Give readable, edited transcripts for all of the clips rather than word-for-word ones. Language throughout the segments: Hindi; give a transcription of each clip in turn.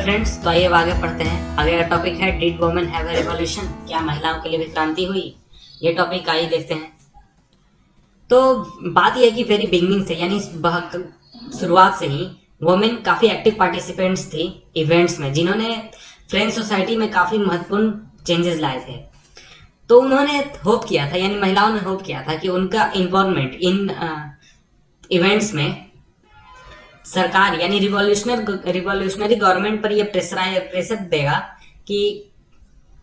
फ्रेंड्स, तो आइए अब आगे पढ़ते हैं। आगे का टॉपिक है did women have a revolution, क्या महिलाओं के लिए भी क्रांति हुई। ये टॉपिक आइए देखते हैं। तो बात यह है कि वेरी बिगनिंग से यानी शुरुआत से ही वुमेन काफ़ी एक्टिव पार्टिसिपेंट्स थी इवेंट्स में, जिन्होंने फ्रेंच सोसाइटी में काफ़ी महत्वपूर्ण चेंजेस लाए थे। तो उन्होंने होप किया था, यानी महिलाओं ने होप किया था कि उनका इन्वॉल्वमेंट इन इवेंट्स में सरकार यानी रिवॉल्यूशनरी गवर्नमेंट पर यह प्रेशर देगा कि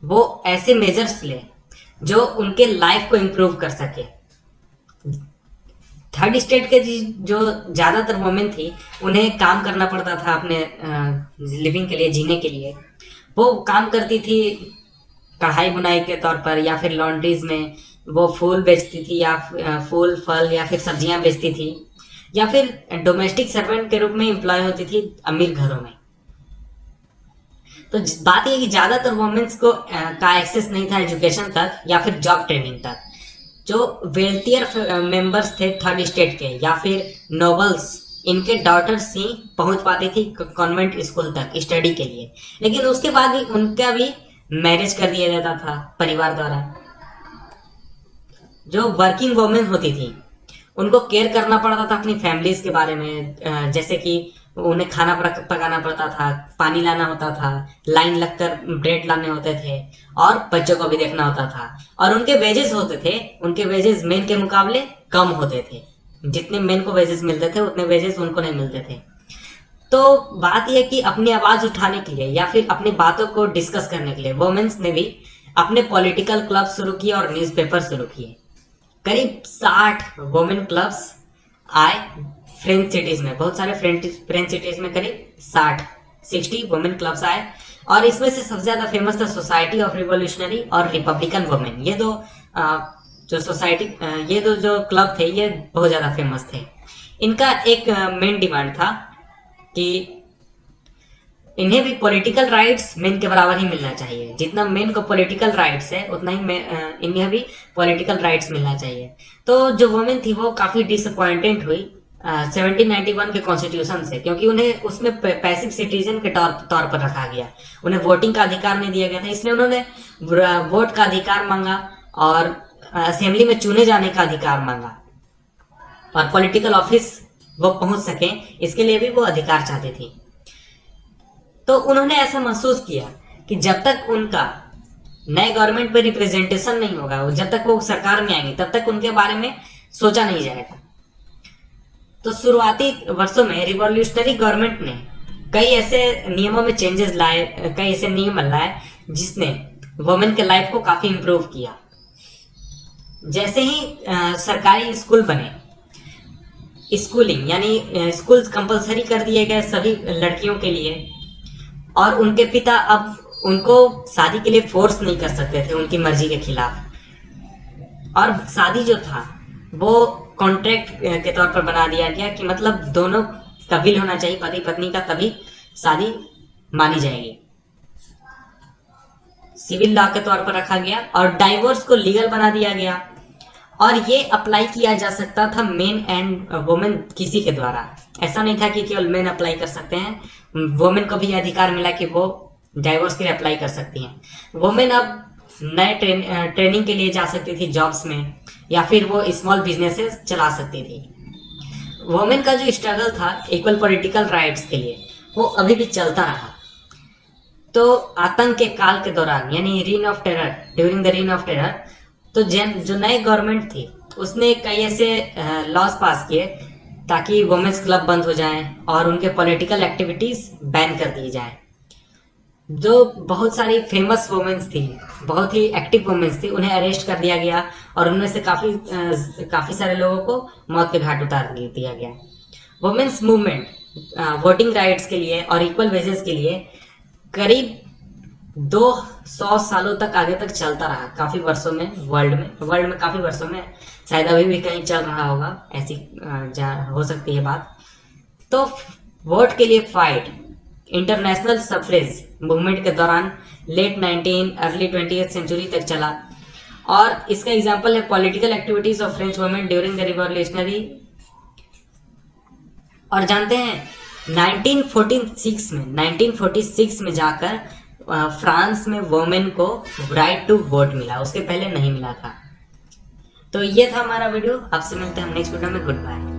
वो ऐसे मेजर्स ले जो उनके लाइफ को इम्प्रूव कर सके। थर्ड स्टेट के जो ज़्यादातर वुमेन थी, उन्हें काम करना पड़ता था अपने लिविंग के लिए, जीने के लिए। वो काम करती थी कढ़ाई बुनाई के तौर पर, या फिर लॉन्ड्रीज में वो फूल बेचती थी, या फूल फल या फिर सब्जियां बेचती थी, या फिर डोमेस्टिक सर्वेंट के रूप में एम्प्लॉय होती थी अमीर घरों में। तो बात यह कि ज़्यादातर वुमेन्स को का एक्सेस नहीं था एजुकेशन तक या फिर जॉब ट्रेनिंग तक। जो वेल्थियर मेंबर्स थे थर्ड स्टेट के या फिर नोबल्स, इनके डॉटर्स ही पहुंच पाती थी कॉन्वेंट स्कूल तक स्टडी के लिए। लेकिन उसके बाद भी उनका भी मैरिज कर दिया जाता था परिवार द्वारा। जो वर्किंग वुमेन होती थी, उनको केयर करना पड़ता था अपनी फैमिलीज के बारे में, जैसे कि उन्हें खाना पकाना पड़ता था, पानी लाना होता था, लाइन लगकर ब्रेड लाने होते थे, और बच्चों को भी देखना होता था। और उनके वेजेस होते थे, उनके वेजेस मेन के मुकाबले कम होते थे। जितने मेन को वेजेस मिलते थे उतने वेजेस उनको नहीं मिलते थे। तो बात यह कि अपनी आवाज उठाने के लिए या फिर अपनी बातों को डिस्कस करने के लिए वुमेन्स ने भी अपने पॉलिटिकल क्लब शुरू किए और न्यूज़पेपर शुरू किए। करीब 60 वुमेन क्लब्स आए फ्रेंच सिटीज में, बहुत सारे फ्रेंच सिटीज में करीब 60 वुमेन क्लब्स आए। और इसमें से सबसे ज्यादा फेमस था सोसाइटी ऑफ रिवॉल्यूशनरी और रिपब्लिकन वुमेन। ये दो जो क्लब थे, ये बहुत ज्यादा फेमस थे। इनका एक मेन डिमांड था कि इन्हें भी पॉलिटिकल राइट्स मेन के बराबर ही मिलना चाहिए। जितना मेन को पॉलिटिकल राइट्स है, उतना ही इन्हें भी पॉलिटिकल राइट्स मिलना चाहिए। तो जो वुमेन थी वो काफ़ी डिसअपॉइंटेड हुई 1791 के कॉन्स्टिट्यूशन से, क्योंकि उन्हें उसमें पैसिव सिटीजन के तौर पर रखा गया। उन्हें वोटिंग का अधिकार नहीं दिया गया था, इसलिए उन्होंने वोट का अधिकार मांगा और असेंबली में चुने जाने का अधिकार मांगा, और पॉलिटिकल ऑफिस वो पहुंच सके, इसके लिए भी वो अधिकार चाहती थी। तो उन्होंने ऐसा महसूस किया कि जब तक उनका नए गवर्नमेंट पे रिप्रेजेंटेशन नहीं होगा, जब तक वो सरकार में आएंगे, तब तक उनके बारे में सोचा नहीं जाएगा। तो शुरुआती वर्षों में रिवॉल्यूशनरी गवर्नमेंट ने कई ऐसे नियमों में चेंजेस लाए, कई ऐसे नियम लाए जिसने वुमेन के लाइफ को काफी इंप्रूव किया। जैसे ही सरकारी स्कूल बने, स्कूलिंग यानी स्कूल कंपलसरी कर दिए गए सभी लड़कियों के लिए, और उनके पिता अब उनको शादी के लिए फोर्स नहीं कर सकते थे उनकी मर्जी के खिलाफ। और शादी जो था वो कॉन्ट्रैक्ट के तौर पर बना दिया गया कि मतलब दोनों का विल होना चाहिए पति पत्नी का, तभी शादी मानी जाएगी। सिविल लॉ के तौर पर रखा गया और डाइवोर्स को लीगल बना दिया गया। और ये अप्लाई किया जा सकता था मेन एंड वुमेन किसी के द्वारा। ऐसा नहीं था कि केवल मेन अप्लाई कर सकते हैं, वुमेन को भी अधिकार मिला कि वो डाइवोर्स के लिए अप्लाई कर सकती हैं। वुमेन अब नए ट्रेनिंग के लिए जा सकती थी जॉब्स में, या फिर वो स्मॉल बिजनेसेस चला सकती थी। वुमेन का जो स्ट्रगल था इक्वल पॉलिटिकल राइट्स के लिए, वो अभी भी चलता रहा। तो आतंक के काल के दौरान यानी reign of terror, during the reign of terror, तो जो नई गवर्नमेंट थी उसने कई ऐसे लॉज पास किए ताकि वुमेन्स क्लब बंद हो जाएं और उनके पॉलिटिकल एक्टिविटीज बैन कर दी जाएं। जो बहुत सारी फेमस वुमेन्स थी, बहुत ही एक्टिव वुमेन्स थी, उन्हें अरेस्ट कर दिया गया और उनमें से काफ़ी सारे लोगों को मौत के घाट उतार दिया गया। वुमेन्स मूवमेंट वोटिंग राइट्स के लिए और इक्वल वेजेस के लिए करीब 200 सालों तक आगे तक चलता रहा, काफी वर्षों में वर्ल्ड में काफी वर्षों में, शायद अभी भी कहीं चल रहा होगा, ऐसी हो सकती है बात। तो वोट के लिए फाइट इंटरनेशनल सफ्रेज मूवमेंट के दौरान लेट 19 अर्ली 20th सेंचुरी तक चला। और इसका एग्जांपल है political activities of French women during the revolutionary. और जानते हैं 1946 में जाकर फ्रांस में वोमेन को राइट टू वोट मिला, उसके पहले नहीं मिला था। तो ये था हमारा वीडियो, आपसे मिलते हैं हम नेक्स्ट वीडियो में। Good bye.